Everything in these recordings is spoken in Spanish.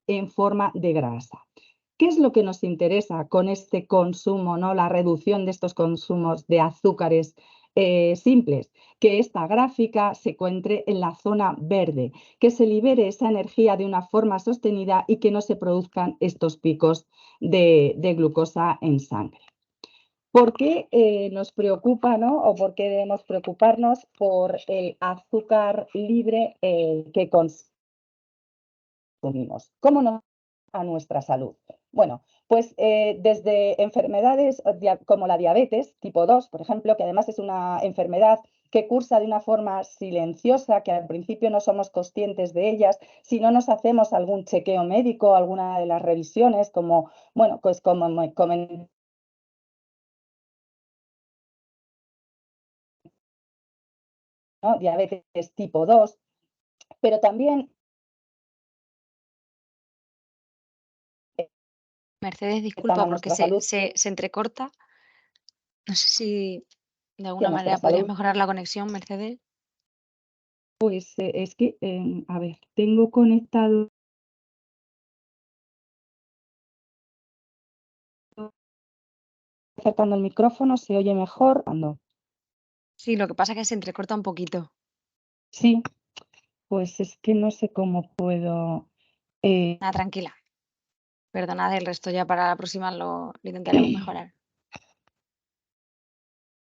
en forma de grasa. ¿Qué es lo que nos interesa con este consumo, ¿no? La reducción de estos consumos de azúcares simples? Que esta gráfica se encuentre en la zona verde, que se libere esa energía de una forma sostenida y que no se produzcan estos picos de glucosa en sangre. ¿Por qué nos preocupa, ¿no? O por qué debemos preocuparnos por el azúcar libre que consumimos? ¿Cómo nos afecta a nuestra salud? Bueno, pues desde enfermedades como la diabetes tipo 2, por ejemplo, que además es una enfermedad que cursa de una forma silenciosa, que al principio no somos conscientes de ellas, si no nos hacemos algún chequeo médico, alguna de las revisiones, como, bueno, pues como me comentaba, ¿no? Diabetes tipo 2, pero también Mercedes, afectan disculpa a porque nuestra salud. se entrecorta. No sé si de A alguna nuestra manera podrías salud. mejorar la conexión, Mercedes. Pues es que, a ver, tengo conectado acercando el micrófono, se oye mejor. Sí, lo que pasa es que se entrecorta un poquito. Sí, pues es que no sé cómo puedo. Nada, tranquila. Perdonad el resto, ya para la próxima lo intentaremos mejorar.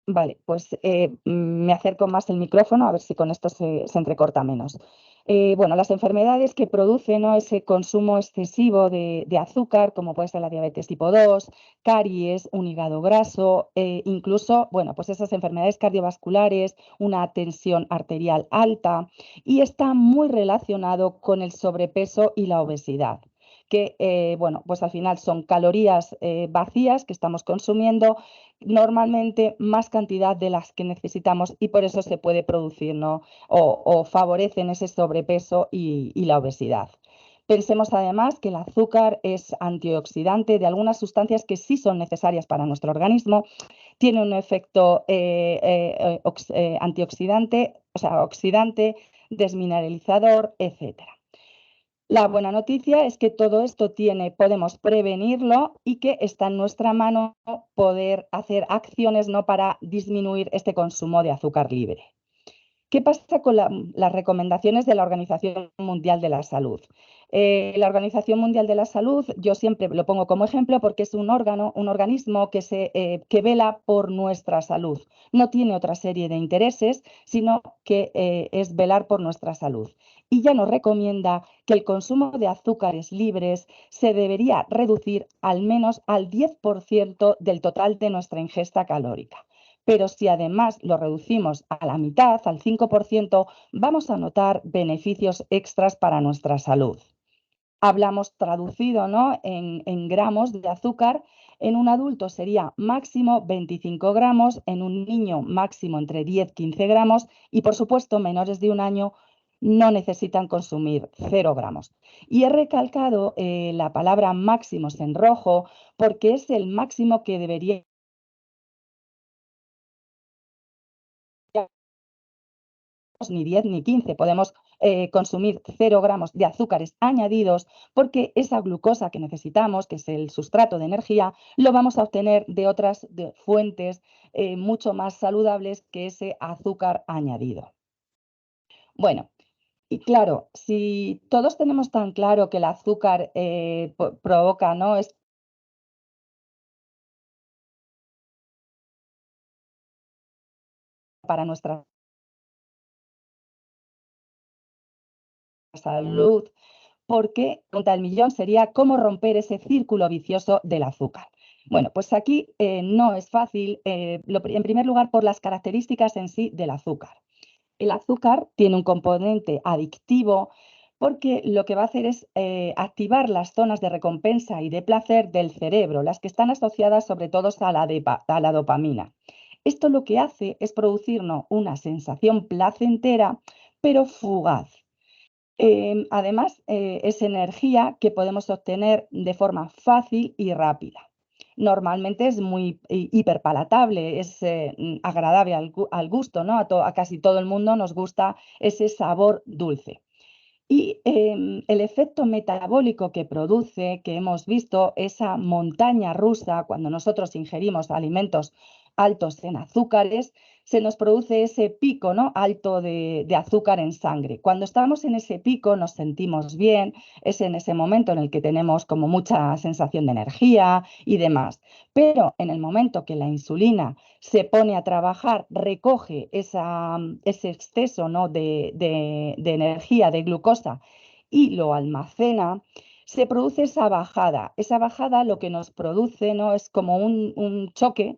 Vale, pues me acerco más el micrófono a ver si con esto se entrecorta menos. Bueno, las enfermedades que producen, ¿no? Ese consumo excesivo de azúcar, como puede ser la diabetes tipo 2, caries, un hígado graso, incluso, bueno, pues esas enfermedades cardiovasculares, una tensión arterial alta, y está muy relacionado con el sobrepeso y la obesidad, que, bueno, pues al final son calorías vacías que estamos consumiendo normalmente más cantidad de las que necesitamos y por eso se puede producir, ¿no? o favorecen ese sobrepeso y la obesidad. Pensemos además que el azúcar es antioxidante de algunas sustancias que sí son necesarias para nuestro organismo, tiene un efecto antioxidante, o sea, oxidante, desmineralizador, etcétera. La buena noticia es que todo esto podemos prevenirlo y que está en nuestra mano poder hacer acciones, ¿no? Para disminuir este consumo de azúcar libre. ¿Qué pasa con las recomendaciones de la Organización Mundial de la Salud? La Organización Mundial de la Salud, yo siempre lo pongo como ejemplo porque es un órgano, un organismo que vela por nuestra salud. No tiene otra serie de intereses, sino que es velar por nuestra salud. Y ya nos recomienda que el consumo de azúcares libres se debería reducir al menos al 10% del total de nuestra ingesta calórica. Pero si además lo reducimos a la mitad, al 5%, vamos a notar beneficios extras para nuestra salud. Hablamos traducido, ¿no? en gramos de azúcar. En un adulto sería máximo 25 gramos, en un niño máximo entre 10 y 15 gramos y, por supuesto, menores de un año no necesitan consumir 0 gramos. Y he recalcado la palabra máximos en rojo porque es el máximo que debería ni 10 ni 15, podemos consumir 0 gramos de azúcares añadidos porque esa glucosa que necesitamos, que es el sustrato de energía, lo vamos a obtener de otras fuentes mucho más saludables que ese azúcar añadido. Bueno, y claro, si todos tenemos tan claro que el azúcar provoca, ¿no? Es para nuestra salud, porque, pregunta del millón, sería cómo romper ese círculo vicioso del azúcar. Bueno, pues aquí no es fácil, en primer lugar, por las características en sí del azúcar. El azúcar tiene un componente adictivo porque lo que va a hacer es activar las zonas de recompensa y de placer del cerebro, las que están asociadas sobre todo a la dopamina. Esto lo que hace es producirnos una sensación placentera, pero fugaz. Además, es energía que podemos obtener de forma fácil y rápida. Normalmente es muy hiperpalatable, es agradable al gusto, ¿no? A casi todo el mundo nos gusta ese sabor dulce. Y el efecto metabólico que produce, que hemos visto, esa montaña rusa, cuando nosotros ingerimos alimentos altos en azúcares, se nos produce ese pico, ¿no?, alto de azúcar en sangre. Cuando estamos en ese pico nos sentimos bien, es en ese momento en el que tenemos como mucha sensación de energía y demás. Pero en el momento que la insulina se pone a trabajar, recoge ese exceso, ¿no?, de energía, de glucosa, y lo almacena, se produce esa bajada. Esa bajada lo que nos produce, ¿no?, es como un choque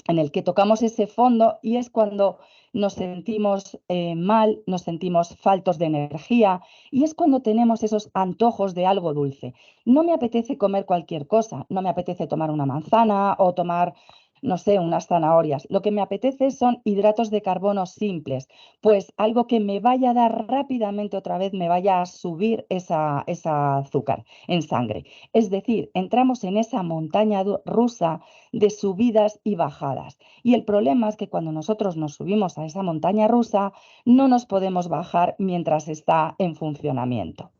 en el que tocamos ese fondo, y es cuando nos sentimos mal, nos sentimos faltos de energía, y es cuando tenemos esos antojos de algo dulce. No me apetece comer cualquier cosa, no me apetece tomar una manzana o tomar, no sé, unas zanahorias. Lo que me apetece son hidratos de carbono simples, pues algo que me vaya a dar rápidamente otra vez, me vaya a subir esa azúcar en sangre. Es decir, entramos en esa montaña rusa de subidas y bajadas. Y el problema es que cuando nosotros nos subimos a esa montaña rusa, no nos podemos bajar mientras está en funcionamiento.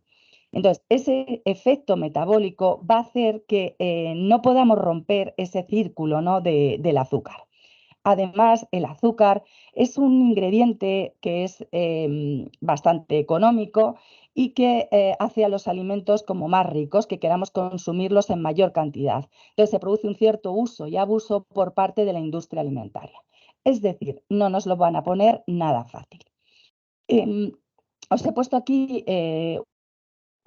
Entonces, ese efecto metabólico va a hacer que no podamos romper ese círculo, ¿no?, del azúcar. Además, el azúcar es un ingrediente que es bastante económico y que hace a los alimentos como más ricos, que queramos consumirlos en mayor cantidad. Entonces, se produce un cierto uso y abuso por parte de la industria alimentaria. Es decir, no nos lo van a poner nada fácil. Os he puesto aquí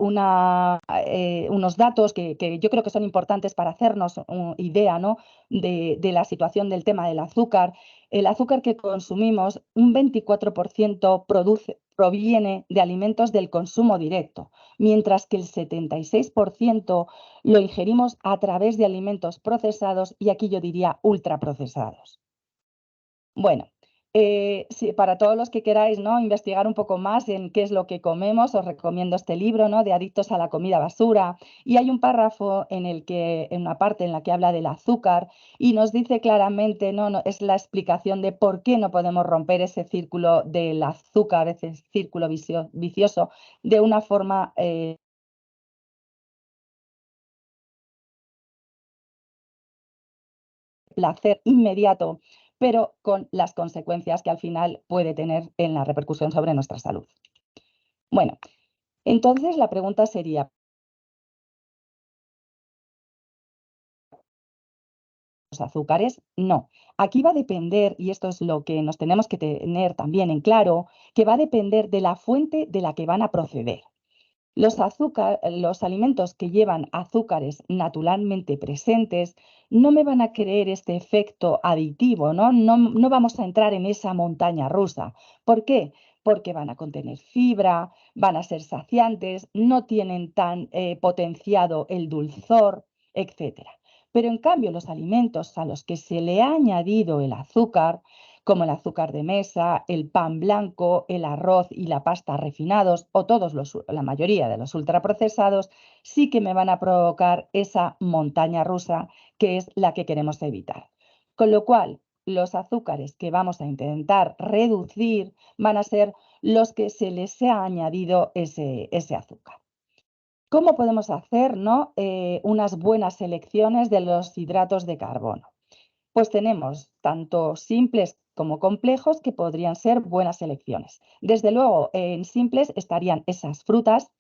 unos datos que yo creo que son importantes para hacernos una idea, ¿no?, de la situación del tema del azúcar. El azúcar que consumimos, un 24% proviene de alimentos del consumo directo, mientras que el 76% lo ingerimos a través de alimentos procesados, y aquí yo diría ultraprocesados. Bueno, para todos los que queráis, ¿no?, investigar un poco más en qué es lo que comemos, os recomiendo este libro, ¿no?, de Adictos a la comida basura. Y hay un párrafo en una parte en la que habla del azúcar y nos dice claramente, ¿no?, es la explicación de por qué no podemos romper ese círculo del azúcar, ese círculo vicioso, de una forma placer inmediato, pero con las consecuencias que al final puede tener en la repercusión sobre nuestra salud. Bueno, entonces la pregunta sería, ¿los azúcares? No. Aquí va a depender, y esto es lo que nos tenemos que tener también en claro, que va a depender de la fuente de la que van a proceder. Los alimentos que llevan azúcares naturalmente presentes no me van a crear este efecto aditivo, ¿no? No vamos a entrar en esa montaña rusa. ¿Por qué? Porque van a contener fibra, van a ser saciantes, no tienen tan potenciado el dulzor, etcétera. Pero en cambio, los alimentos a los que se le ha añadido el azúcar, como el azúcar de mesa, el pan blanco, el arroz y la pasta refinados, o la mayoría de los ultraprocesados, sí que me van a provocar esa montaña rusa, que es la que queremos evitar. Con lo cual, los azúcares que vamos a intentar reducir van a ser los que se les ha añadido ese azúcar. ¿Cómo podemos hacer, ¿no?, unas buenas selecciones de los hidratos de carbono? Pues tenemos tanto simples como complejos que podrían ser buenas elecciones. Desde luego, en simples estarían esas frutas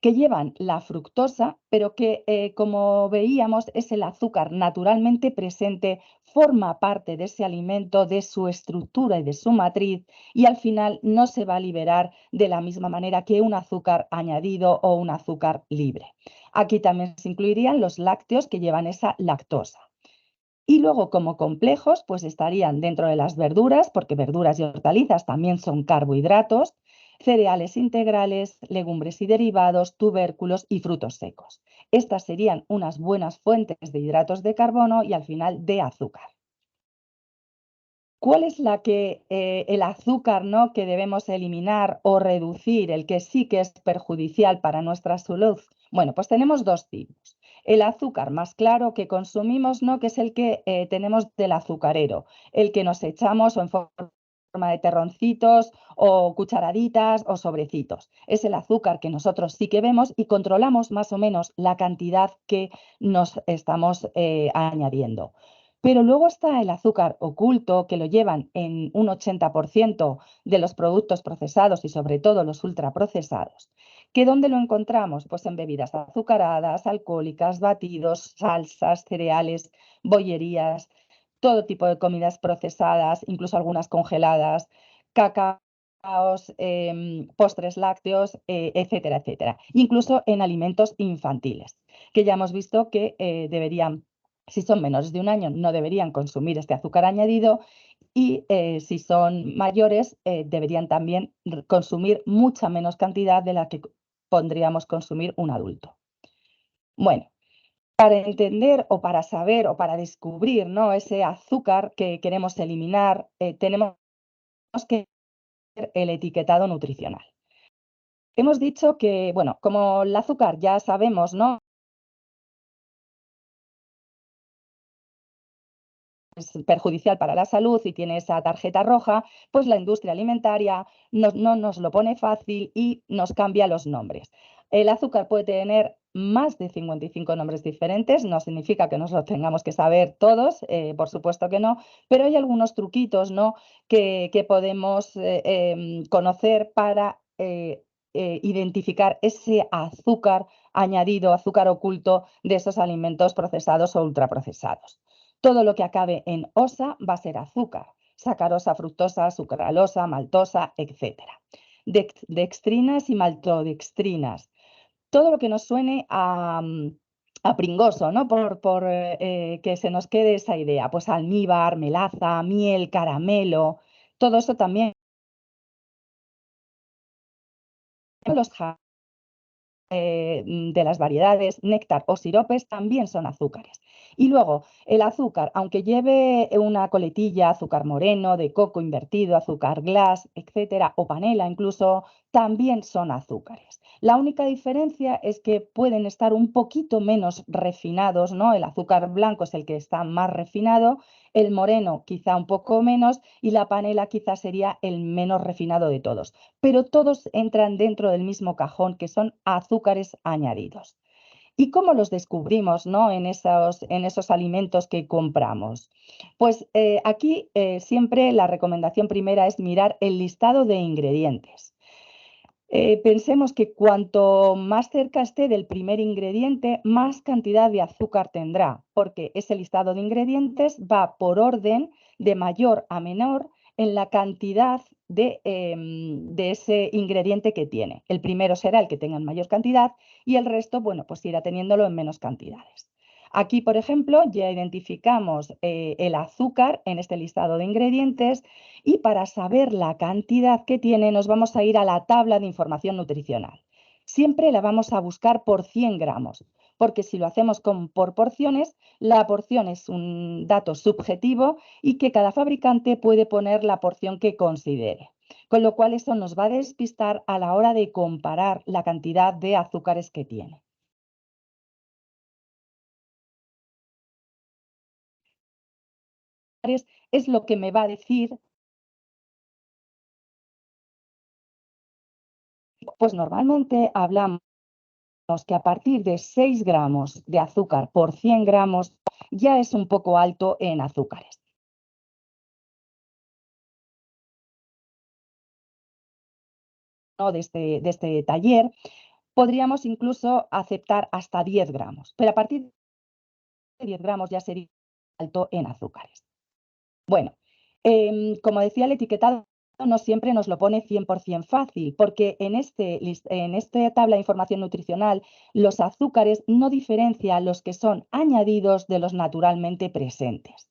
que llevan la fructosa, pero que, como veíamos, es el azúcar naturalmente presente, forma parte de ese alimento, de su estructura y de su matriz, y al final no se va a liberar de la misma manera que un azúcar añadido o un azúcar libre. Aquí también se incluirían los lácteos que llevan esa lactosa. Y luego, como complejos, pues estarían dentro de las verduras, porque verduras y hortalizas también son carbohidratos, cereales integrales, legumbres y derivados, tubérculos y frutos secos. Estas serían unas buenas fuentes de hidratos de carbono y al final de azúcar. ¿Cuál es el azúcar, ¿no?, que debemos eliminar o reducir, el que sí que es perjudicial para nuestra salud? Bueno, pues tenemos dos tipos. El azúcar más claro que consumimos, ¿no?, que es el que tenemos del azucarero, el que nos echamos o en forma forma de terroncitos o cucharaditas o sobrecitos. Es el azúcar que nosotros sí que vemos y controlamos más o menos la cantidad que nos estamos añadiendo. Pero luego está el azúcar oculto, que lo llevan en un 80% de los productos procesados y sobre todo los ultraprocesados. ¿Que dónde lo encontramos? Pues en bebidas azucaradas, alcohólicas, batidos, salsas, cereales, bollerías, todo tipo de comidas procesadas, incluso algunas congeladas, cacaos, postres lácteos, etcétera, etcétera. Incluso en alimentos infantiles, que ya hemos visto que deberían, si son menores de un año, no deberían consumir este azúcar añadido y si son mayores, deberían también consumir mucha menos cantidad de la que pondríamos consumir un adulto. Bueno, para entender o para saber o para descubrir, ¿no?, ese azúcar que queremos eliminar, tenemos que ver el etiquetado nutricional. Hemos dicho que, bueno, como el azúcar ya sabemos, ¿no?, es perjudicial para la salud y tiene esa tarjeta roja, pues la industria alimentaria no nos lo pone fácil y nos cambia los nombres. El azúcar puede tener más de 55 nombres diferentes, no significa que nos los tengamos que saber todos, por supuesto que no, pero hay algunos truquitos, ¿no?, que podemos conocer para identificar ese azúcar añadido, azúcar oculto de esos alimentos procesados o ultraprocesados. Todo lo que acabe en osa va a ser azúcar: sacarosa, fructosa, sucralosa, maltosa, etc. Dextrinas y maltodextrinas. Todo lo que nos suene a pringoso, ¿no?, por que se nos quede esa idea. Pues almíbar, melaza, miel, caramelo, todo eso también. Los de las variedades, néctar o siropes también son azúcares. Y luego, el azúcar, aunque lleve una coletilla, azúcar moreno, de coco invertido, azúcar glass, etcétera, o panela incluso, también son azúcares. La única diferencia es que pueden estar un poquito menos refinados, ¿no? El azúcar blanco es el que está más refinado, el moreno quizá un poco menos y la panela quizá sería el menos refinado de todos. Pero todos entran dentro del mismo cajón, que son azúcares añadidos. ¿Y cómo los descubrimos, ¿no?, en esos alimentos que compramos? Pues aquí siempre la recomendación primera es mirar el listado de ingredientes. Pensemos que cuanto más cerca esté del primer ingrediente, más cantidad de azúcar tendrá, porque ese listado de ingredientes va por orden de mayor a menor en la cantidad de ese ingrediente que tiene. El primero será el que tenga en mayor cantidad y el resto, bueno, pues irá teniéndolo en menos cantidades. Aquí, por ejemplo, ya identificamos el azúcar en este listado de ingredientes y para saber la cantidad que tiene nos vamos a ir a la tabla de información nutricional. Siempre la vamos a buscar por 100 gramos, porque si lo hacemos por porciones, la porción es un dato subjetivo y que cada fabricante puede poner la porción que considere. Con lo cual eso nos va a despistar a la hora de comparar la cantidad de azúcares que tiene. Es lo que me va a decir, pues normalmente hablamos que a partir de 6 gramos de azúcar por 100 gramos ya es un poco alto en azúcares, ¿no?, de este taller. Podríamos incluso aceptar hasta 10 gramos, pero a partir de 10 gramos ya sería alto en azúcares. Bueno, como decía, el etiquetado no siempre nos lo pone 100% fácil, porque en esta tabla de información nutricional los azúcares no diferencia los que son añadidos de los naturalmente presentes.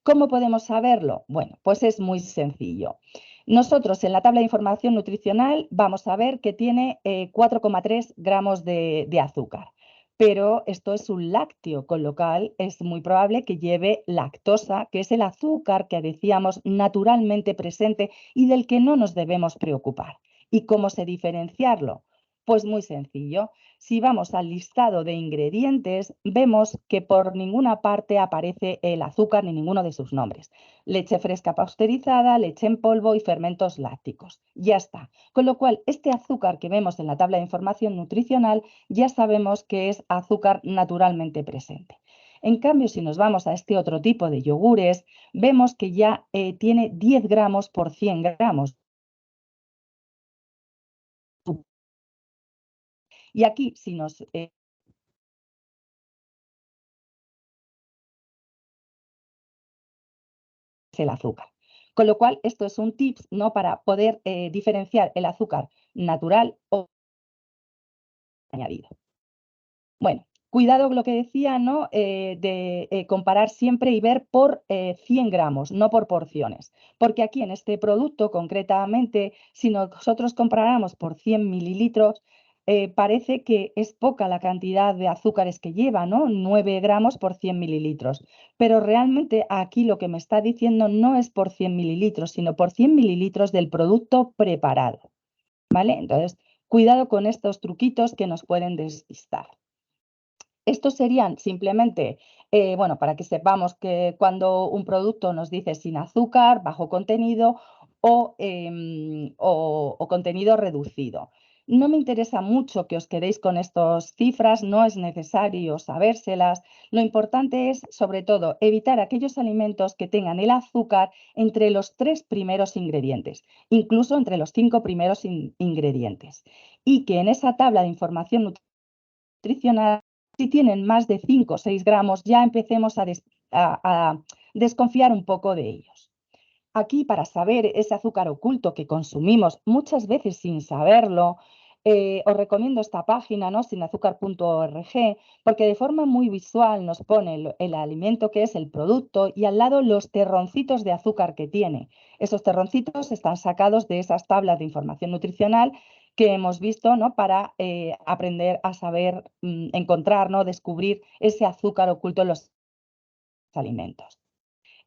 ¿Cómo podemos saberlo? Bueno, pues es muy sencillo. Nosotros en la tabla de información nutricional vamos a ver que tiene 4,3 gramos de azúcar, pero esto es un lácteo, con lo cual es muy probable que lleve lactosa, que es el azúcar que decíamos naturalmente presente y del que no nos debemos preocupar. ¿Y cómo sé diferenciarlo? Pues muy sencillo. Si vamos al listado de ingredientes, vemos que por ninguna parte aparece el azúcar ni ninguno de sus nombres. Leche fresca pasteurizada, leche en polvo y fermentos lácticos. Ya está. Con lo cual, este azúcar que vemos en la tabla de información nutricional ya sabemos que es azúcar naturalmente presente. En cambio, si nos vamos a este otro tipo de yogures, vemos que ya tiene 10 gramos por 100 gramos. Y aquí, si nos el azúcar. Con lo cual, esto es un tips, ¿no?, para poder diferenciar el azúcar natural o añadido. Bueno, cuidado con lo que decía, ¿no?, de comparar siempre y ver por 100 gramos, no por porciones. Porque aquí en este producto, concretamente, si nosotros comparáramos por 100 mililitros, parece que es poca la cantidad de azúcares que lleva, ¿no? 9 gramos por 100 mililitros. Pero realmente aquí lo que me está diciendo no es por 100 mililitros, sino por 100 mililitros del producto preparado, ¿vale? Entonces, cuidado con estos truquitos que nos pueden despistar. Estos serían simplemente, bueno, para que sepamos que cuando un producto nos dice sin azúcar, bajo contenido o contenido reducido. No me interesa mucho que os quedéis con estas cifras, no es necesario sabérselas. Lo importante es, sobre todo, evitar aquellos alimentos que tengan el azúcar entre los 3 primeros ingredientes, incluso entre los 5 primeros ingredientes. Y que en esa tabla de información nutricional, si tienen más de 5 o 6 gramos, ya empecemos a desconfiar un poco de ellos. Aquí, para saber ese azúcar oculto que consumimos muchas veces sin saberlo, os recomiendo esta página, ¿no?, sinazúcar.org, porque de forma muy visual nos pone el alimento que es el producto y al lado los terroncitos de azúcar que tiene. Esos terroncitos están sacados de esas tablas de información nutricional que hemos visto, ¿no?, para aprender a saber encontrar, ¿no?, descubrir ese azúcar oculto en los alimentos.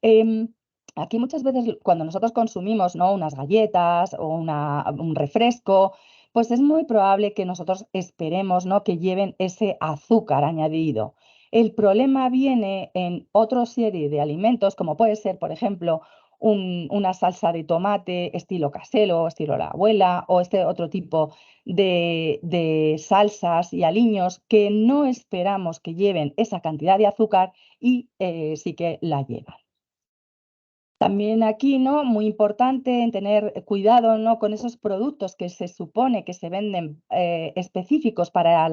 Em, Aquí muchas veces cuando nosotros consumimos, ¿no?, unas galletas o un refresco, pues es muy probable que nosotros esperemos, ¿no?, que lleven ese azúcar añadido. El problema viene en otra serie de alimentos, como puede ser, por ejemplo, una salsa de tomate estilo casero, estilo la abuela, o este otro tipo de salsas y aliños que no esperamos que lleven esa cantidad de azúcar y sí que la llevan. También aquí, ¿no?, muy importante en tener cuidado, ¿no?, con esos productos que se supone que se venden específicos para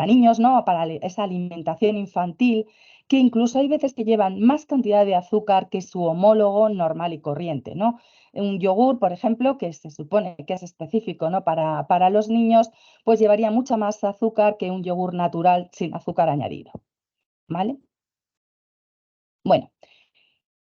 niños, ¿no?, para esa alimentación infantil, que incluso hay veces que llevan más cantidad de azúcar que su homólogo normal y corriente, ¿no? Un yogur, por ejemplo, que se supone que es específico, ¿no?, para los niños, pues llevaría mucha más azúcar que un yogur natural sin azúcar añadido, ¿vale? Bueno.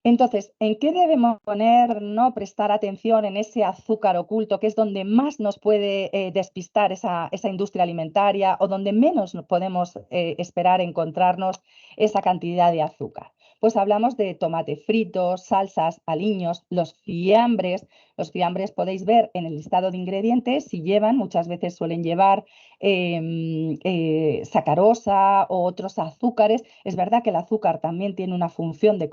Entonces, ¿en qué debemos poner, no prestar atención en ese azúcar oculto, que es donde más nos puede despistar esa industria alimentaria o donde menos podemos esperar encontrarnos esa cantidad de azúcar? Pues hablamos de tomate frito, salsas, aliños, los fiambres. Los fiambres podéis ver en el listado de ingredientes si llevan, muchas veces suelen llevar sacarosa o otros azúcares. Es verdad que el azúcar también tiene una función de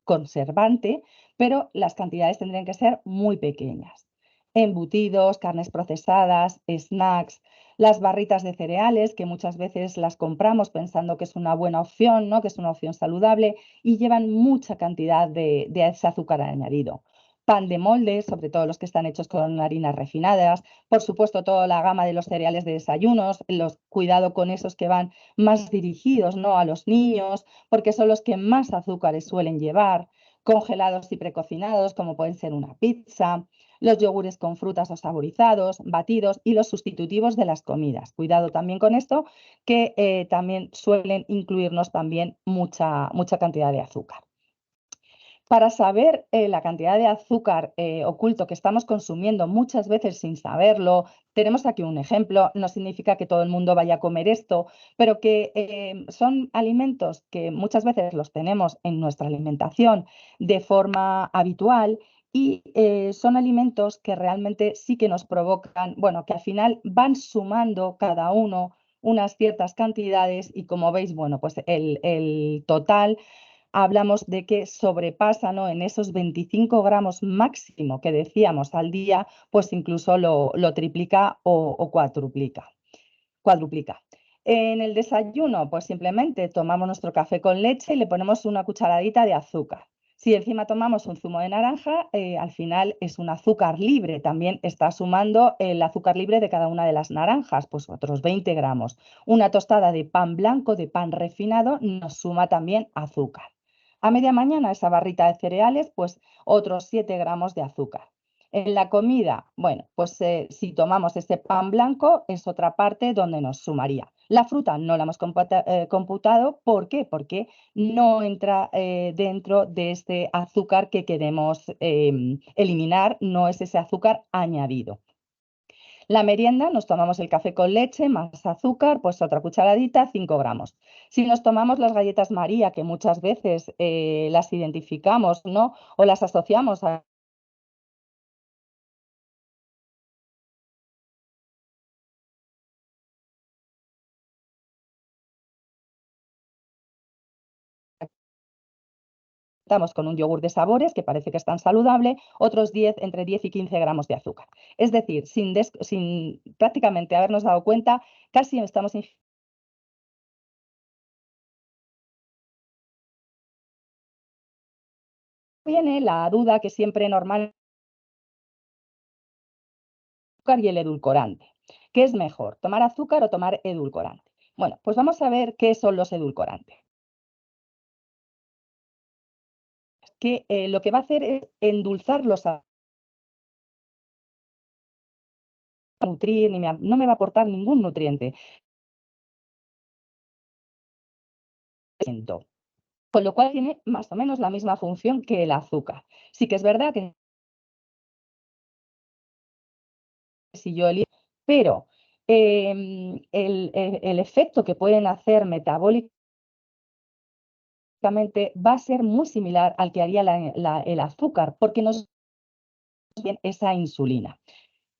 conservante, pero las cantidades tendrían que ser muy pequeñas. Embutidos, carnes procesadas, snacks, las barritas de cereales, que muchas veces las compramos pensando que es una buena opción, ¿no?, que es una opción saludable y llevan mucha cantidad de ese azúcar añadido. Pan de molde, sobre todo los que están hechos con harinas refinadas, por supuesto, toda la gama de los cereales de desayunos, cuidado con esos que van más dirigidos, ¿no?, a los niños, porque son los que más azúcares suelen llevar, congelados y precocinados, como pueden ser una pizza, los yogures con frutas o saborizados, batidos y los sustitutivos de las comidas. Cuidado también con esto, que también suelen incluirnos también mucha cantidad de azúcar. Para saber la cantidad de azúcar oculto que estamos consumiendo muchas veces sin saberlo, tenemos aquí un ejemplo. No significa que todo el mundo vaya a comer esto, pero que son alimentos que muchas veces los tenemos en nuestra alimentación de forma habitual y son alimentos que realmente sí que nos provocan, bueno, que al final van sumando cada uno unas ciertas cantidades y como veis, bueno, pues el total hablamos de que sobrepasa, ¿no? En esos 25 gramos máximo que decíamos al día, pues incluso lo triplica o cuadruplica. En el desayuno, pues simplemente tomamos nuestro café con leche y le ponemos una cucharadita de azúcar. Si encima tomamos un zumo de naranja, al final es un azúcar libre. También está sumando el azúcar libre de cada una de las naranjas, pues otros 20 gramos. Una tostada de pan blanco, de pan refinado, nos suma también azúcar. A media mañana, esa barrita de cereales, pues otros 7 gramos de azúcar. En la comida, bueno, pues si tomamos ese pan blanco es otra parte donde nos sumaría. La fruta no la hemos computado. ¿Por qué? Porque no entra dentro de este azúcar que queremos eliminar, no es ese azúcar añadido. La merienda, nos tomamos el café con leche más azúcar, pues otra cucharadita, 5 gramos. Si nos tomamos las galletas María, que muchas veces las identificamos, ¿no? O las asociamos a estamos con un yogur de sabores que parece que es tan saludable, otros 10, entre 10 y 15 gramos de azúcar. Es decir, sin prácticamente habernos dado cuenta, casi estamos. Viene la duda que siempre normal azúcar y el edulcorante. ¿Qué es mejor, tomar azúcar o tomar edulcorante? Bueno, pues vamos a ver qué son los edulcorantes. Que lo que va a hacer es endulzar los nutrir, no me va a aportar ningún nutriente. Con lo cual tiene más o menos la misma función que el azúcar. Sí que es verdad que si yo elijo, pero el efecto que pueden hacer metabólicamente va a ser muy similar al que haría el azúcar, porque nos bien esa insulina.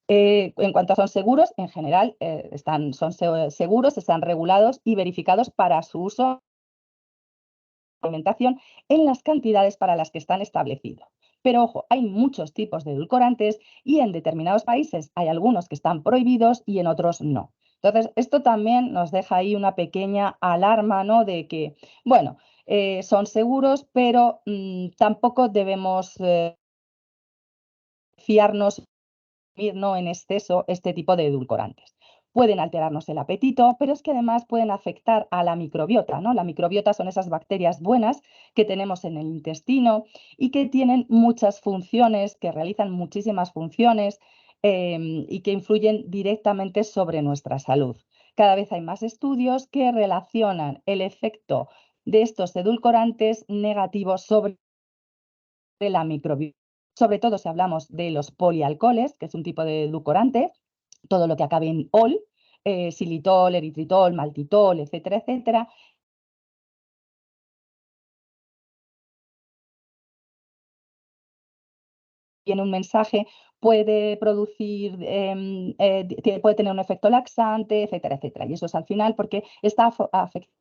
En cuanto a son seguros, en general son seguros, están regulados y verificados para su uso alimentación en las cantidades para las que están establecidos. Pero ojo, hay muchos tipos de edulcorantes y en determinados países hay algunos que están prohibidos y en otros no. Entonces, esto también nos deja ahí una pequeña alarma, ¿no? De que, bueno, son seguros, pero tampoco debemos fiarnos no en exceso este tipo de edulcorantes. Pueden alterarnos el apetito, pero es que además pueden afectar a la microbiota, ¿no? La microbiota son esas bacterias buenas que tenemos en el intestino y que tienen muchas funciones, que realizan muchísimas funciones y que influyen directamente sobre nuestra salud. Cada vez hay más estudios que relacionan el efecto de estos edulcorantes negativos sobre la microbiota, sobre todo si hablamos de los polialcoholes, que es un tipo de edulcorante, todo lo que acabe en ol, xilitol, eritritol, maltitol, etcétera, etcétera. Tiene un mensaje, puede producir, puede tener un efecto laxante, etcétera, etcétera. Y eso es al final porque está afectando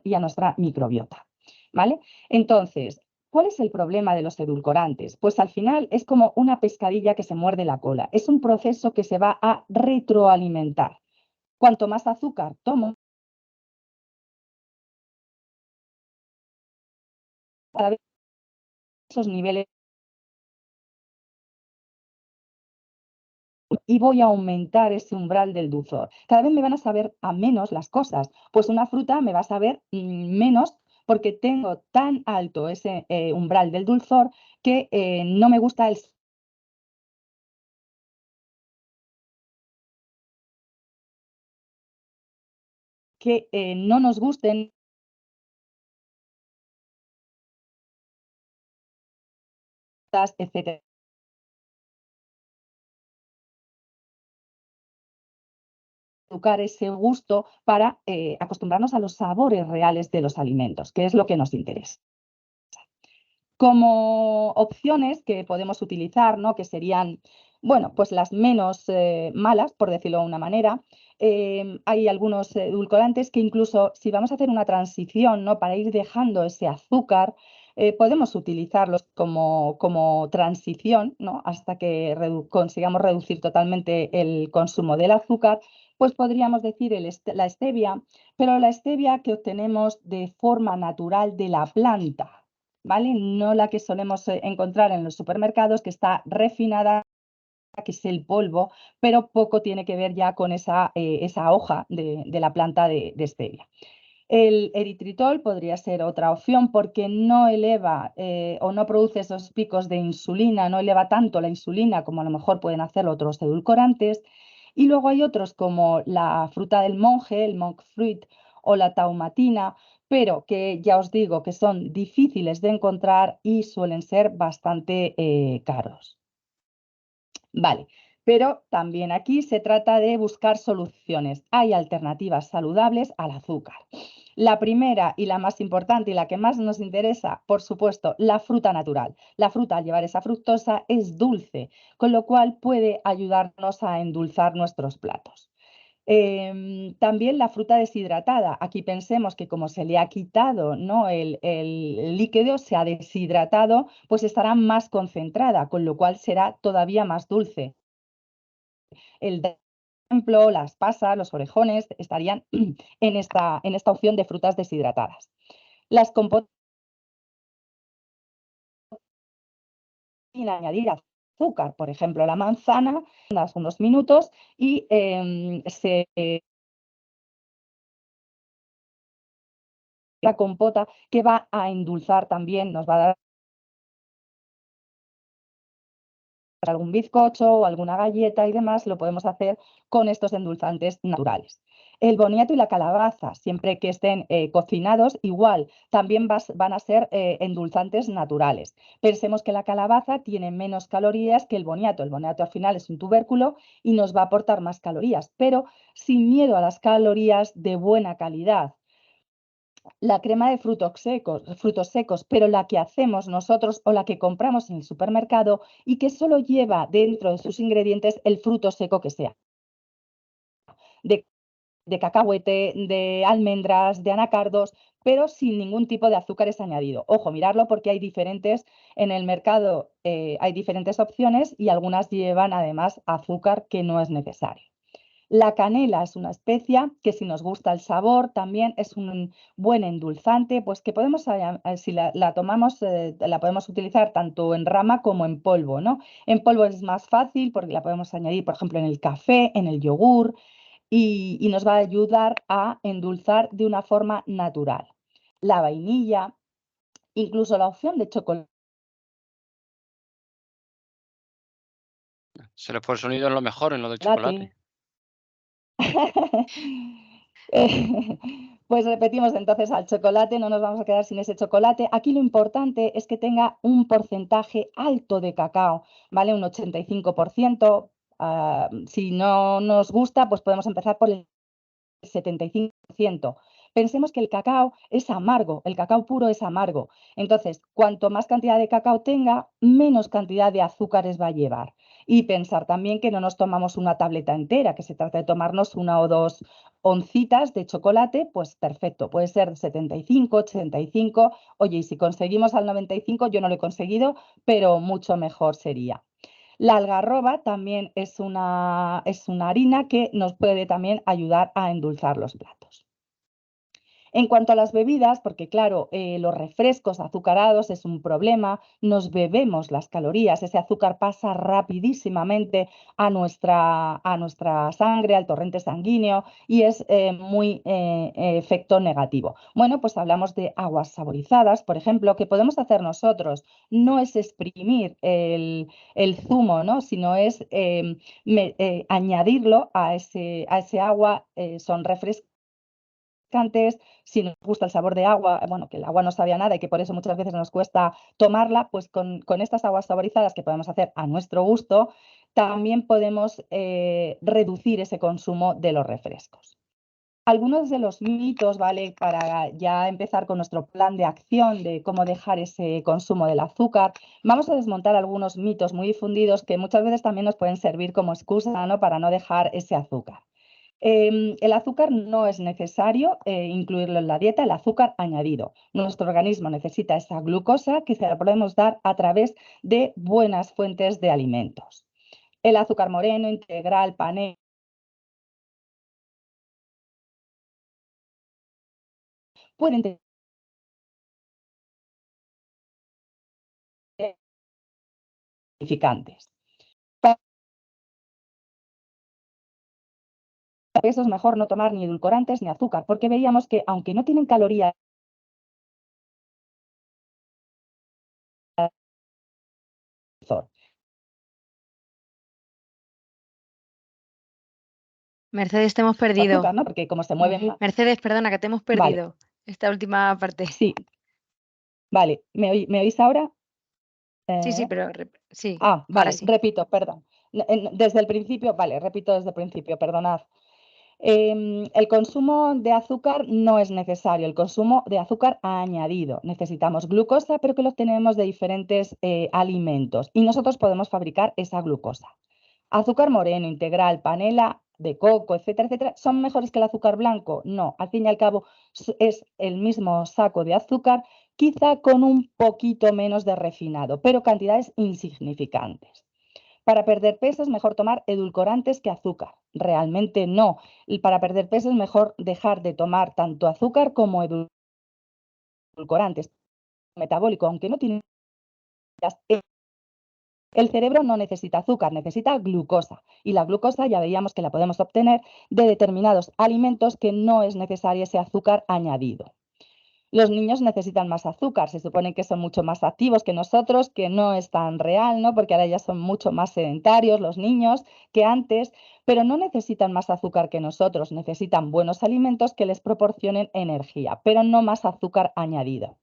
y a nuestra microbiota, ¿vale? Entonces, ¿cuál es el problema de los edulcorantes? Pues al final es como una pescadilla que se muerde la cola. Es un proceso que se va a retroalimentar. Cuanto más azúcar tomo, cada vez esos niveles y voy a aumentar ese umbral del dulzor. Cada vez me van a saber a menos las cosas. Pues una fruta me va a saber menos porque tengo tan alto ese umbral del dulzor que no me gusta el que no nos gusten, etcétera. Educar ese gusto para acostumbrarnos a los sabores reales de los alimentos, que es lo que nos interesa. Como opciones que podemos utilizar, ¿no? Que serían, bueno, pues las menos malas, por decirlo de una manera, hay algunos edulcorantes que incluso si vamos a hacer una transición, ¿no? Para ir dejando ese azúcar, podemos utilizarlos como transición, ¿no? Hasta que consigamos reducir totalmente el consumo del azúcar, pues podríamos decir la stevia, pero la stevia que obtenemos de forma natural de la planta, ¿vale? No la que solemos encontrar en los supermercados, que está refinada, que es el polvo, pero poco tiene que ver ya con esa hoja de la planta de stevia. El eritritol podría ser otra opción porque no eleva o no produce esos picos de insulina, no eleva tanto la insulina como a lo mejor pueden hacerlo otros edulcorantes. Y luego hay otros como la fruta del monje, el monk fruit o la taumatina, pero que ya os digo que son difíciles de encontrar y suelen ser bastante caros. Vale, pero también aquí se trata de buscar soluciones. Hay alternativas saludables al azúcar. La primera y la más importante y la que más nos interesa, por supuesto, la fruta natural. La fruta, al llevar esa fructosa, es dulce, con lo cual puede ayudarnos a endulzar nuestros platos. También la fruta deshidratada. Aquí pensemos que como se le ha quitado, ¿no? el líquido, se ha deshidratado, pues estará más concentrada, con lo cual será todavía más dulce. El ejemplo, las pasas, los orejones estarían en esta opción de frutas deshidratadas. Las compotas sin añadir azúcar, por ejemplo, la manzana, unos minutos y la compota que va a endulzar también, nos va a dar algún bizcocho o alguna galleta y demás, lo podemos hacer con estos endulzantes naturales. El boniato y la calabaza, siempre que estén cocinados, igual, también van a ser endulzantes naturales. Pensemos que la calabaza tiene menos calorías que el boniato. El boniato al final es un tubérculo y nos va a aportar más calorías, pero sin miedo a las calorías, de buena calidad. La crema de frutos secos, pero la que hacemos nosotros o la que compramos en el supermercado y que solo lleva dentro de sus ingredientes el fruto seco que sea, de, de cacahuete, de almendras, de anacardos, pero sin ningún tipo de azúcares añadido. Ojo, mirarlo porque hay diferentes, en el mercado hay diferentes opciones y algunas llevan además azúcar que no es necesario. La canela es una especia que si nos gusta el sabor también es un buen endulzante, pues que podemos, si la tomamos, la podemos utilizar tanto en rama como en polvo, ¿no? En polvo es más fácil porque la podemos añadir, por ejemplo, en el café, en el yogur y nos va a ayudar a endulzar de una forma natural. La vainilla, incluso la opción de chocolate. Se les fue el sonido en lo mejor, en lo del chocolate. Pues repetimos entonces al chocolate, no nos vamos a quedar sin ese chocolate. Aquí lo importante es que tenga un porcentaje alto de cacao, ¿vale? Un 85%. Si no nos gusta, pues podemos empezar por el 75%. Pensemos que el cacao es amargo, el cacao puro es amargo. Entonces, cuanto más cantidad de cacao tenga, menos cantidad de azúcares va a llevar. Y pensar también que no nos tomamos una tableta entera, que se trata de tomarnos 1 o 2 oncitas de chocolate, pues perfecto, puede ser 75, 85. Oye, y si conseguimos al 95, yo no lo he conseguido, pero mucho mejor sería. La algarroba también es una harina que nos puede también ayudar a endulzar los platos. En cuanto a las bebidas, porque claro, los refrescos azucarados es un problema, nos bebemos las calorías, ese azúcar pasa rapidísimamente a nuestra sangre, al torrente sanguíneo y es muy efecto negativo. Bueno, pues hablamos de aguas saborizadas, por ejemplo, que podemos hacer nosotros. No es exprimir el zumo, ¿no? Sino es añadirlo a ese agua, son refrescantes. Si nos gusta el sabor de agua, bueno, que el agua no sabe a nada y que por eso muchas veces nos cuesta tomarla, pues con estas aguas saborizadas que podemos hacer a nuestro gusto, también podemos reducir ese consumo de los refrescos. algunos de los mitos, ¿vale? Para ya empezar con nuestro plan de acción de cómo dejar ese consumo del azúcar, vamos a desmontar algunos mitos muy difundidos que muchas veces también nos pueden servir como excusa, ¿no? Para no dejar ese azúcar. El azúcar no es necesario incluirlo en la dieta, el azúcar añadido. Nuestro organismo necesita esa glucosa que se la podemos dar a través de buenas fuentes de alimentos. El azúcar moreno, integral, panela, pueden tener significantes. Para eso es mejor no tomar ni edulcorantes ni azúcar, porque veíamos que aunque no tienen calorías, Mercedes, te hemos perdido. azúcar, ¿no? Porque como se mueven... Mercedes, perdona, que te hemos Vale. perdido esta última parte. Sí. Vale, ¿me oís ahora? Sí, pero sí, vale, ahora sí. repito, perdón. Desde el principio, vale, repito desde el principio, perdonad. El consumo de azúcar no es necesario, el consumo de azúcar añadido. Necesitamos glucosa, pero que lo obtenemos de diferentes alimentos y nosotros podemos fabricar esa glucosa. Azúcar moreno, integral, panela de coco, etcétera, etcétera, ¿son mejores que el azúcar blanco? No, al fin y al cabo es el mismo saco de azúcar, quizá con un poquito menos de refinado, pero cantidades insignificantes. Para perder peso es mejor tomar edulcorantes que azúcar. Realmente no. Y para perder peso es mejor dejar de tomar tanto azúcar como edulcorantes. Metabólico, aunque no tiene... El cerebro no necesita azúcar, necesita glucosa. Y la glucosa ya veíamos que la podemos obtener de determinados alimentos que no es necesario ese azúcar añadido. Los niños necesitan más azúcar, se supone que son mucho más activos que nosotros, que no es tan real, ¿no? Porque ahora ya son mucho más sedentarios los niños que antes, pero no necesitan más azúcar que nosotros, necesitan buenos alimentos que les proporcionen energía, pero no más azúcar añadido.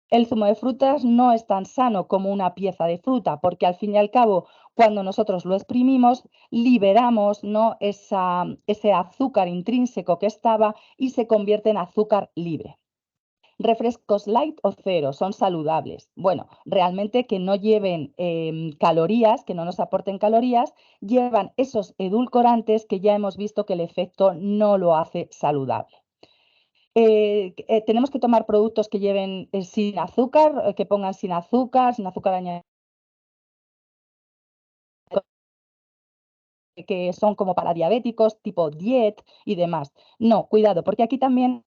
El zumo de frutas no es tan sano como una pieza de fruta, porque al fin y al cabo, cuando nosotros lo exprimimos, liberamos, ¿no? ese azúcar intrínseco que estaba y se convierte en azúcar libre. Refrescos light o cero, son saludables. Bueno, realmente que no lleven calorías, que no nos aporten calorías, llevan esos edulcorantes que ya hemos visto que el efecto no lo hace saludable. Tenemos que tomar productos que lleven sin azúcar, que pongan sin azúcar añadido, que son como para diabéticos, tipo diet y demás. No, cuidado, porque aquí también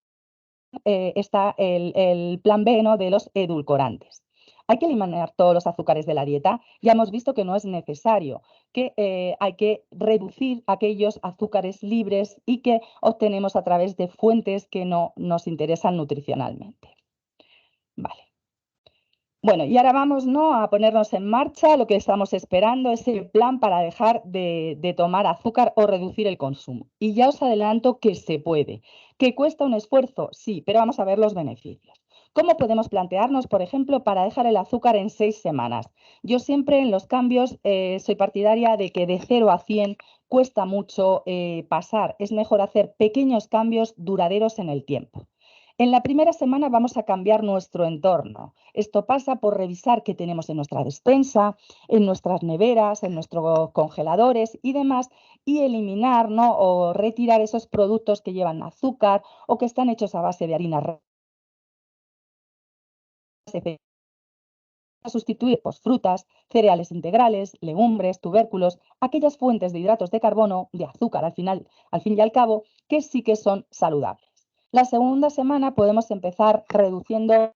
está el plan B, ¿no? De los edulcorantes. Hay que eliminar todos los azúcares de la dieta. Ya hemos visto que no es necesario, que hay que reducir aquellos azúcares libres y que obtenemos a través de fuentes que no nos interesan nutricionalmente. Vale. Bueno, y ahora vamos, ¿no? A ponernos en marcha. Lo que estamos esperando es el plan para dejar de tomar azúcar o reducir el consumo. Y ya os adelanto que se puede. ¿Que cuesta un esfuerzo? Sí, pero vamos a ver los beneficios. ¿Cómo podemos plantearnos, por ejemplo, para dejar el azúcar en 6 semanas? Yo siempre en los cambios soy partidaria de que de 0 a 100 cuesta mucho pasar. Es mejor hacer pequeños cambios duraderos en el tiempo. En la primera semana vamos a cambiar nuestro entorno. Esto pasa por revisar qué tenemos en nuestra despensa, en nuestras neveras, en nuestros congeladores y demás, y eliminar, ¿no? O retirar esos productos que llevan azúcar o que están hechos a base de harina. A sustituir pues, frutas, cereales integrales, legumbres, tubérculos, aquellas fuentes de hidratos de carbono, de azúcar al fin y al cabo, que sí que son saludables. La segunda semana podemos empezar reduciendo,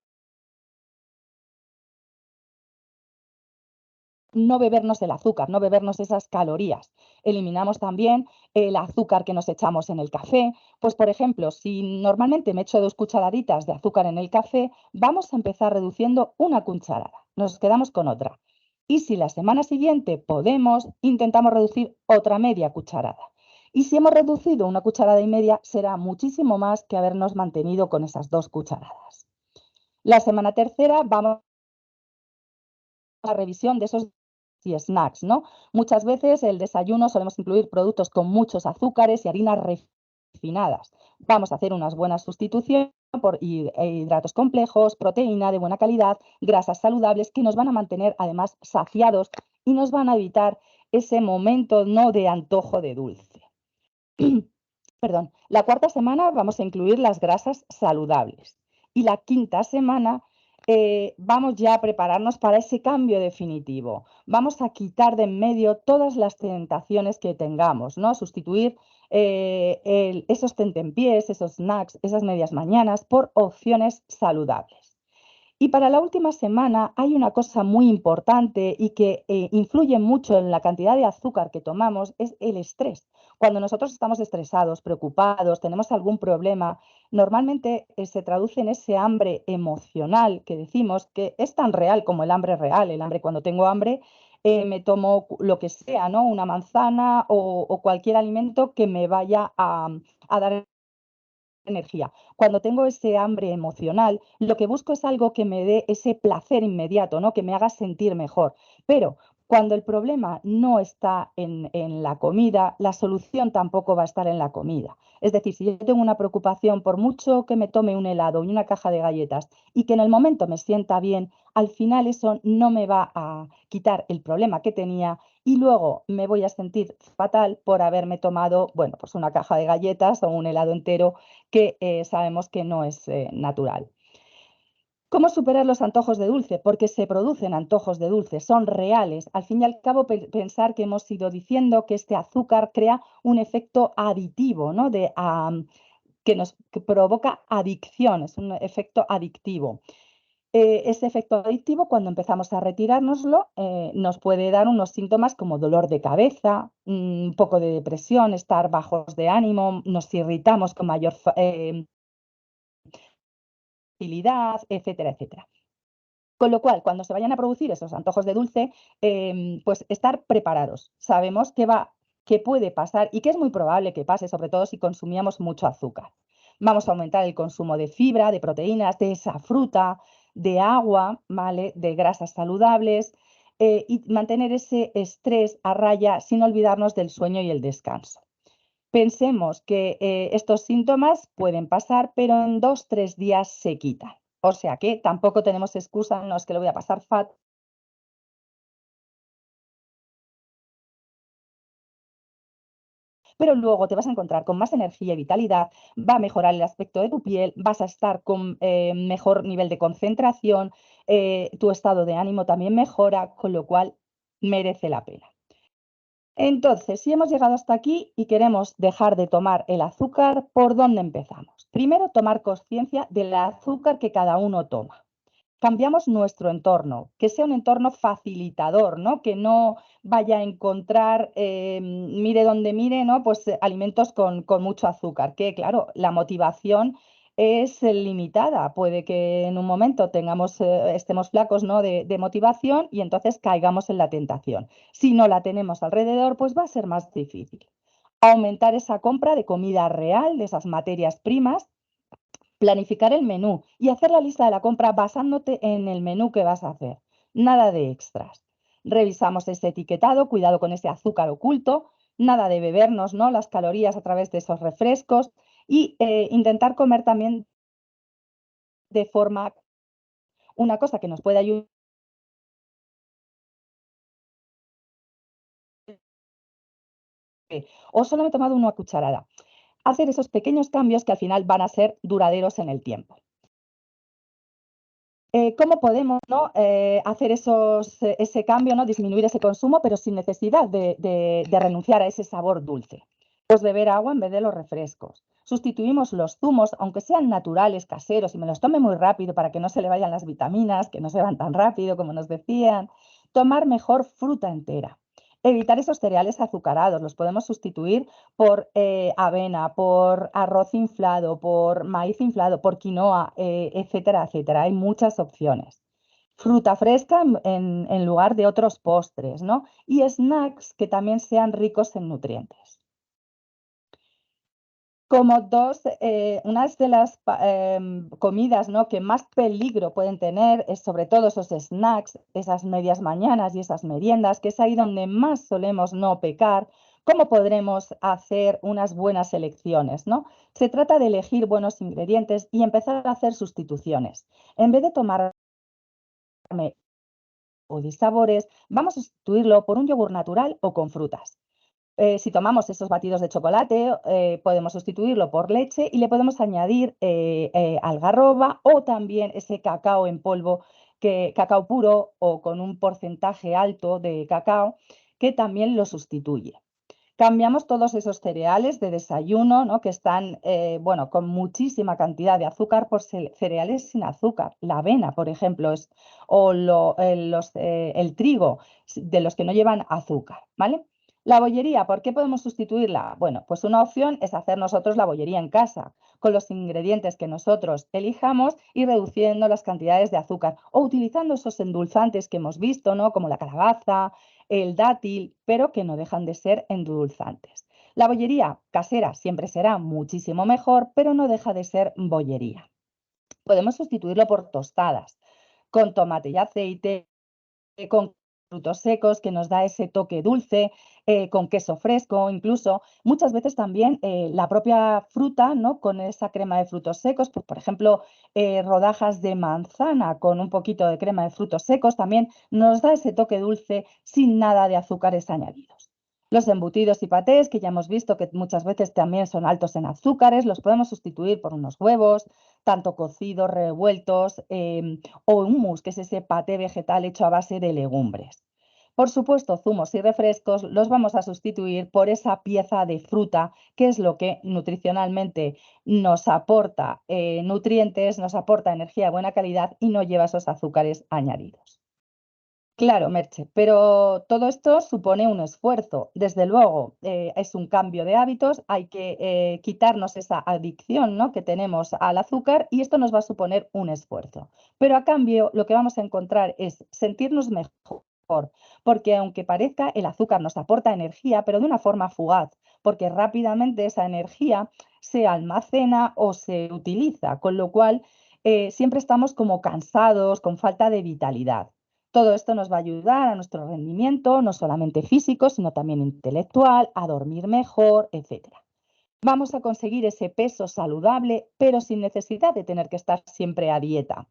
no bebernos el azúcar, no bebernos esas calorías. Eliminamos también el azúcar que nos echamos en el café. Pues, por ejemplo, si normalmente me echo 2 cucharaditas de azúcar en el café, vamos a empezar reduciendo 1 cucharada. Nos quedamos con otra. Y si la semana siguiente podemos, intentamos reducir otra media cucharada. Y si hemos reducido 1,5 cucharadas, será muchísimo más que habernos mantenido con esas 2 cucharadas. La semana tercera vamos a la revisión de esos y snacks, ¿no? Muchas veces el desayuno solemos incluir productos con muchos azúcares y harinas refinadas. refinadas. Vamos a hacer unas buenas sustituciones por hidratos complejos, proteína de buena calidad, grasas saludables que nos van a mantener además saciados y nos van a evitar ese momento no de antojo de dulce. Perdón. La cuarta semana vamos a incluir las grasas saludables y la quinta semana vamos ya a prepararnos para ese cambio definitivo. Vamos a quitar de en medio todas las tentaciones que tengamos, ¿no? Sustituir esos tentempiés, esos snacks, esas medias mañanas por opciones saludables. Y para la última semana hay una cosa muy importante y que influye mucho en la cantidad de azúcar que tomamos, es el estrés. Cuando nosotros estamos estresados, preocupados, tenemos algún problema, normalmente se traduce en ese hambre emocional que decimos que es tan real como el hambre real. El hambre, cuando tengo hambre, me tomo lo que sea, ¿no? Una manzana o cualquier alimento que me vaya a dar energía. Cuando tengo ese hambre emocional, lo que busco es algo que me dé ese placer inmediato, ¿no? Que me haga sentir mejor. Pero cuando el problema no está en la comida, la solución tampoco va a estar en la comida. Es decir, si yo tengo una preocupación, por mucho que me tome un helado y una caja de galletas y que en el momento me sienta bien, al final eso no me va a quitar el problema que tenía y luego me voy a sentir fatal por haberme tomado, bueno, pues una caja de galletas o un helado entero que sabemos que no es natural. ¿Cómo superar los antojos de dulce? Porque se producen antojos de dulce, son reales. Al fin y al cabo, pensar que hemos ido diciendo que este azúcar crea un efecto aditivo, ¿no? Que provoca adicción, es un efecto adictivo. Ese efecto adictivo, cuando empezamos a retirárnoslo, nos puede dar unos síntomas como dolor de cabeza, un poco de depresión, estar bajos de ánimo, nos irritamos con mayor facilidad, etcétera, etcétera. Con lo cual, cuando se vayan a producir esos antojos de dulce, pues estar preparados. Sabemos que puede pasar y que es muy probable que pase, sobre todo si consumíamos mucho azúcar. Vamos a aumentar el consumo de fibra, de proteínas, de esa fruta, de agua, ¿vale? De grasas saludables y mantener ese estrés a raya sin olvidarnos del sueño y el descanso. Pensemos que estos síntomas pueden pasar, pero en 2-3 días se quitan. O sea que tampoco tenemos excusa, no es que lo voy a pasar fatal. Pero luego te vas a encontrar con más energía y vitalidad, va a mejorar el aspecto de tu piel, vas a estar con mejor nivel de concentración, tu estado de ánimo también mejora, con lo cual merece la pena. Entonces, si hemos llegado hasta aquí y queremos dejar de tomar el azúcar, ¿por dónde empezamos? Primero, tomar conciencia del azúcar que cada uno toma. Cambiamos nuestro entorno, que sea un entorno facilitador, ¿no? Que no vaya a encontrar, mire donde mire, ¿no? Pues alimentos con mucho azúcar, que claro, la motivación es limitada. Puede que en un momento estemos flacos, ¿no? de motivación y entonces caigamos en la tentación. Si no la tenemos alrededor, pues va a ser más difícil. Aumentar esa compra de comida real, de esas materias primas, planificar el menú y hacer la lista de la compra basándote en el menú que vas a hacer. Nada de extras. Revisamos ese etiquetado, cuidado con ese azúcar oculto, nada de bebernos, ¿no? las calorías a través de esos refrescos y intentar comer también de forma, una cosa que nos puede ayudar, o solo me he tomado una cucharada. Hacer esos pequeños cambios que al final van a ser duraderos en el tiempo. ¿Cómo podemos, ¿no? hacer ese cambio, ¿no? disminuir ese consumo, pero sin necesidad de renunciar a ese sabor dulce? Pues beber agua en vez de los refrescos. Sustituimos los zumos, aunque sean naturales, caseros, y me los tome muy rápido para que no se le vayan las vitaminas, que no se van tan rápido como nos decían. Tomar mejor fruta entera. Evitar esos cereales azucarados, los podemos sustituir por avena, por arroz inflado, por maíz inflado, por quinoa, etcétera, etcétera. Hay muchas opciones. Fruta fresca en lugar de otros postres, ¿no? Y snacks que también sean ricos en nutrientes. Como unas de las comidas, ¿no? que más peligro pueden tener es sobre todo esos snacks, esas medias mañanas y esas meriendas, que es ahí donde más solemos no pecar, ¿Cómo podremos hacer unas buenas elecciones, ¿no? Se trata de elegir buenos ingredientes y empezar a hacer sustituciones. En vez de tomarme o de sabores, vamos a sustituirlo por un yogur natural o con frutas. Si tomamos esos batidos de chocolate, podemos sustituirlo por leche y le podemos añadir algarroba o también ese cacao en polvo, cacao puro o con un porcentaje alto de cacao que también lo sustituye. Cambiamos todos esos cereales de desayuno, ¿no? Que están bueno, con muchísima cantidad de azúcar por cereales sin azúcar. La avena, por ejemplo, o el trigo, de los que no llevan azúcar, ¿vale? La bollería, ¿por qué podemos sustituirla? Bueno, pues una opción es hacer nosotros la bollería en casa, con los ingredientes que nosotros elijamos y reduciendo las cantidades de azúcar o utilizando esos endulzantes que hemos visto, ¿no? Como la calabaza, el dátil, pero que no dejan de ser endulzantes. La bollería casera siempre será muchísimo mejor, pero no deja de ser bollería. Podemos sustituirlo por tostadas, con tomate y aceite, con frutos secos que nos da ese toque dulce, con queso fresco incluso. Muchas veces también la propia fruta, ¿no? Con esa crema de frutos secos, pues, por ejemplo, rodajas de manzana con un poquito de crema de frutos secos también nos da ese toque dulce sin nada de azúcares añadidos. Los embutidos y patés, que ya hemos visto que muchas veces también son altos en azúcares, los podemos sustituir por unos huevos, tanto cocidos, revueltos, o hummus, que es ese paté vegetal hecho a base de legumbres. Por supuesto, zumos y refrescos los vamos a sustituir por esa pieza de fruta, que es lo que nutricionalmente nos aporta nutrientes, nos aporta energía de buena calidad y no lleva esos azúcares añadidos. Claro, Merche, pero todo esto supone un esfuerzo. Desde luego, es un cambio de hábitos, hay que quitarnos esa adicción, ¿no? que tenemos al azúcar y esto nos va a suponer un esfuerzo. Pero a cambio, lo que vamos a encontrar es sentirnos mejor, porque aunque parezca, el azúcar nos aporta energía, pero de una forma fugaz, porque rápidamente esa energía se almacena o se utiliza, con lo cual siempre estamos como cansados, con falta de vitalidad. Todo esto nos va a ayudar a nuestro rendimiento, no solamente físico, sino también intelectual, a dormir mejor, etc. Vamos a conseguir ese peso saludable, pero sin necesidad de tener que estar siempre a dieta.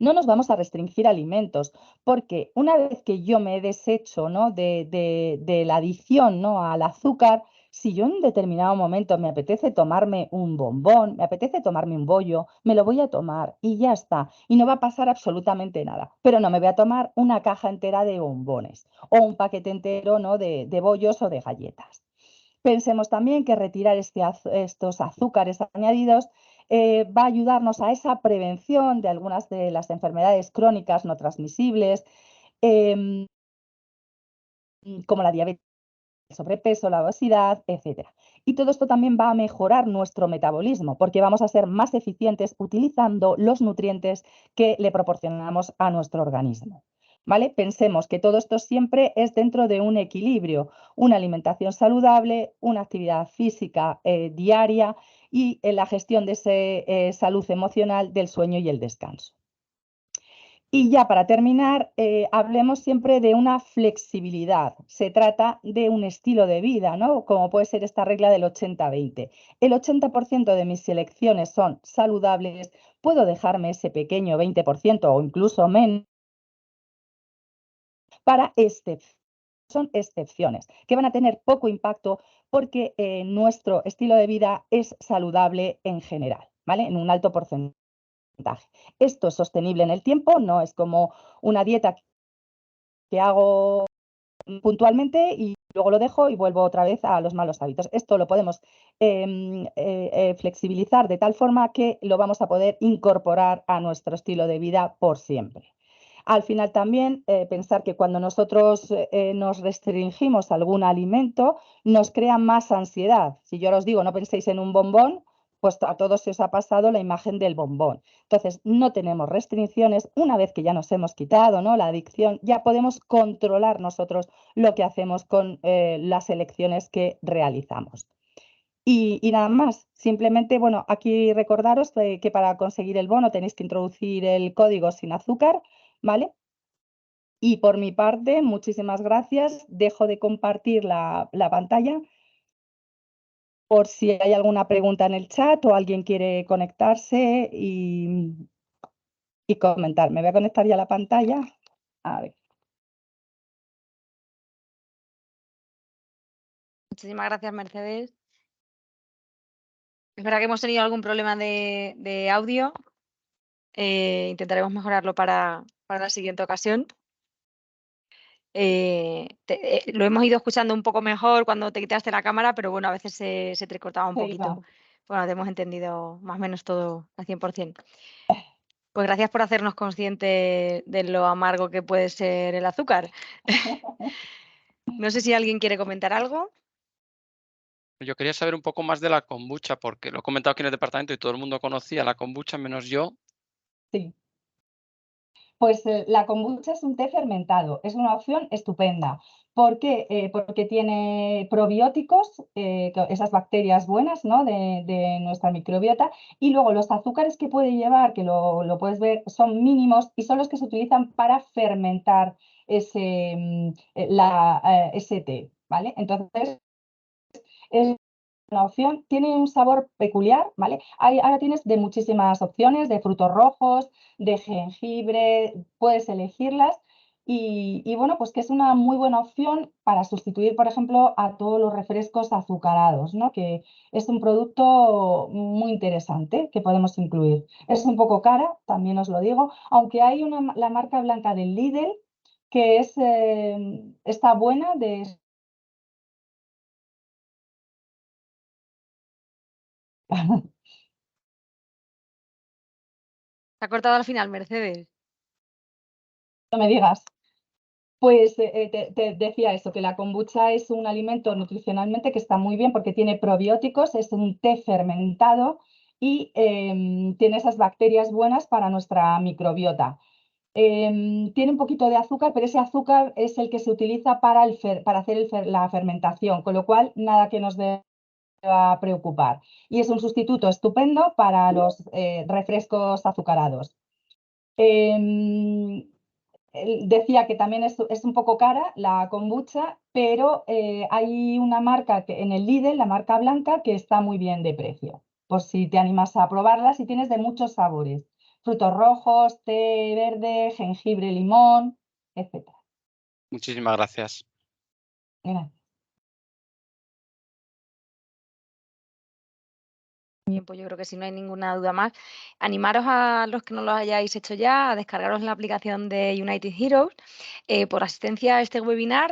No nos vamos a restringir alimentos, porque una vez que yo me he deshecho, ¿no? de la adicción, ¿no? al azúcar, si yo en un determinado momento me apetece tomarme un bombón, me apetece tomarme un bollo, me lo voy a tomar y ya está. Y no va a pasar absolutamente nada. Pero no me voy a tomar una caja entera de bombones o un paquete entero, ¿no? de bollos o de galletas. Pensemos también que retirar estos azúcares añadidos va a ayudarnos a esa prevención de algunas de las enfermedades crónicas no transmisibles, em, como la diabetes, el sobrepeso, la obesidad, etcétera. Y todo esto también va a mejorar nuestro metabolismo, porque vamos a ser más eficientes utilizando los nutrientes que le proporcionamos a nuestro organismo. ¿Vale? Pensemos que todo esto siempre es dentro de un equilibrio, una alimentación saludable, una actividad física diaria y la gestión de esa salud emocional del sueño y el descanso. Y ya para terminar, hablemos siempre de una flexibilidad. Se trata de un estilo de vida, ¿no? Como puede ser esta regla del 80-20. El 80% de mis elecciones son saludables, puedo dejarme ese pequeño 20% o incluso menos para son excepciones que van a tener poco impacto porque nuestro estilo de vida es saludable en general, ¿vale? En un alto porcentaje. Esto es sostenible en el tiempo, no es como una dieta que hago puntualmente y luego lo dejo y vuelvo otra vez a los malos hábitos. Esto lo podemos flexibilizar de tal forma que lo vamos a poder incorporar a nuestro estilo de vida por siempre. Al final también pensar que cuando nosotros nos restringimos algún alimento, nos crea más ansiedad. Si yo os digo, no penséis en un bombón, pues a todos se os ha pasado la imagen del bombón. Entonces, no tenemos restricciones. Una vez que ya nos hemos quitado, ¿no? la adicción, ya podemos controlar nosotros lo que hacemos con las elecciones que realizamos. Y nada más, simplemente, bueno, aquí recordaros que para conseguir el bono tenéis que introducir el código sin azúcar, ¿vale? Y por mi parte, muchísimas gracias. Dejo de compartir la pantalla por si hay alguna pregunta en el chat o alguien quiere conectarse y comentar. Me voy a conectar ya a la pantalla. A ver. Muchísimas gracias, Mercedes. Es verdad que hemos tenido algún problema de audio. Intentaremos mejorarlo para la siguiente ocasión. Lo hemos ido escuchando un poco mejor cuando te quitaste la cámara, pero bueno, a veces se entrecortaba un Se poquito. iba. Bueno, te hemos entendido más o menos todo al 100%. Pues gracias por hacernos conscientes de lo amargo que puede ser el azúcar. No sé si alguien quiere comentar algo. Yo quería saber un poco más de la kombucha, porque lo he comentado aquí en el departamento y todo el mundo conocía la kombucha, menos yo. Sí. Pues la kombucha es un té fermentado, es una opción estupenda. ¿Por qué? Porque tiene probióticos, esas bacterias buenas, ¿no? de nuestra microbiota, y luego los azúcares que puede llevar, que lo puedes ver, son mínimos y son los que se utilizan para fermentar ese té, ¿vale? Entonces, es una opción, tiene un sabor peculiar, ¿vale? Ahora tienes de muchísimas opciones, de frutos rojos, de jengibre, puedes elegirlas y bueno, pues que es una muy buena opción para sustituir, por ejemplo, a todos los refrescos azucarados, ¿no? Que es un producto muy interesante que podemos incluir. Es un poco cara, también os lo digo, aunque hay la marca blanca del Lidl que está buena de... ¿Se ha cortado al final, Mercedes? No me digas. Pues te decía eso, que la kombucha es un alimento nutricionalmente que está muy bien porque tiene probióticos, es un té fermentado y tiene esas bacterias buenas para nuestra microbiota. Tiene un poquito de azúcar, pero ese azúcar es el que se utiliza para hacer la fermentación, con lo cual nada que nos deba preocupar. Y es un sustituto estupendo para los refrescos azucarados. Em, Decía que también es un poco cara la kombucha, pero hay una marca en el Lidl, la marca blanca, que está muy bien de precio, por si te animas a probarlas y tienes de muchos sabores, frutos rojos, té verde, jengibre, limón, etc. Muchísimas gracias. Bien, pues yo creo que si no hay ninguna duda más, animaros a los que no lo hayáis hecho ya a descargaros la aplicación de United Heroes. Por asistencia a este webinar,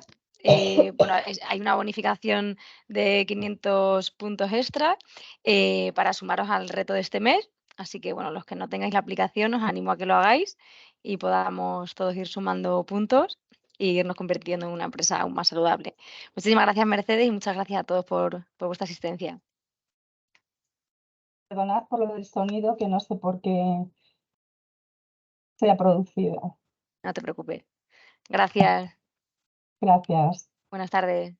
bueno, hay una bonificación de 500 puntos extra para sumaros al reto de este mes. Así que, bueno, los que no tengáis la aplicación, os animo a que lo hagáis y podamos todos ir sumando puntos y irnos convirtiendo en una empresa aún más saludable. Muchísimas gracias, Mercedes, y muchas gracias a todos por vuestra asistencia. Perdonad por lo del sonido, que no sé por qué se ha producido. No te preocupes. Gracias. Gracias. Buenas tardes.